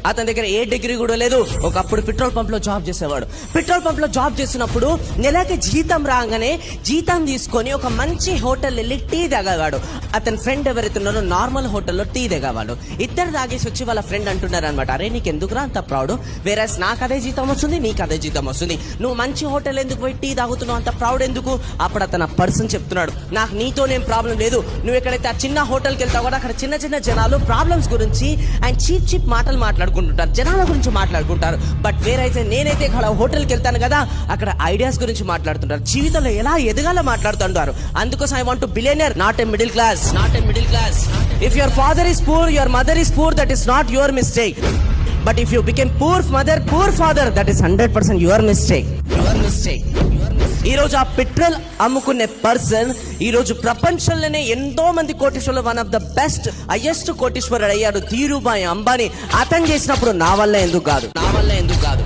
అతని దగ్గర ఏ డిగ్రీ కూడా లేదు. ఒకప్పుడు పెట్రోల్ పంప్ లో జాబ్ చేసేవాడు. పెట్రోల్ పంప్ లో జాబ్ చేసినప్పుడు నెలకి జీతం రాగానే జీతం తీసుకొని ఒక మంచి హోటల్ వెళ్ళి టీ తాగేవాడు. అతని ఫ్రెండ్ ఎవరైతే ఉన్నారో నార్మల్ హోటల్లో టీ తాగేవాడు. ఇద్దరు తాగేసి వచ్చి వాళ్ళ ఫ్రెండ్ అంటున్నారు అనమాట, అరే నీకు ఎందుకురా అంత ప్రౌడ్, వేరే నాకు అదే జీతం వస్తుంది, నీకు అదే జీతం వస్తుంది, నువ్వు మంచి హోటల్ ఎందుకు పోయి టీ తాగుతున్నావు, అంత ప్రౌడ్ ఎందుకు? అప్పుడు అతను పర్సన్ చెప్తున్నాడు, నాకు నీతోనేం ప్రాబ్లం లేదు, నువ్వు ఎక్కడైతే ఆ చిన్న హోటల్కి వెళ్తావు కూడా అక్కడ చిన్న చిన్న జనాలు ప్రాబ్లమ్స్ గురించి అండ్ చీప్ చీప్ మాటలు మాట్లాడుకుంటుంటారు, జనాల గురించి మాట్లాడుకుంటారు. బట్ వేరైతే నేనైతే ఇక్కడ హోటల్కి వెళ్తాను కదా, అక్కడ ఐడియాస్ గురించి మాట్లాడుతుంటారు, జీవితంలో ఎలా ఎదగాలో మాట్లాడుతుంటారు. అందుకోసం I want to billionaire, not a middle class, not a middle class. If your father is poor, your mother is poor, that is not your mistake. But if you became poor mother, poor father, that is 100% your mistake. Your mistake. ఈ రోజు ఆ petrol అమ్ముకునే person ఈ రోజు ప్రపంచంలోనే ఎంతో మంది కోటీశ్వరులు one of the best highest కోటీశ్వరుడు అయ్యాడు, ధీరుభాయ్ అంబానీ. అతను చేసినప్పుడు నా వల్ల ఎందుకు కాదు, నా వల్ల ఎందుకు కాదు.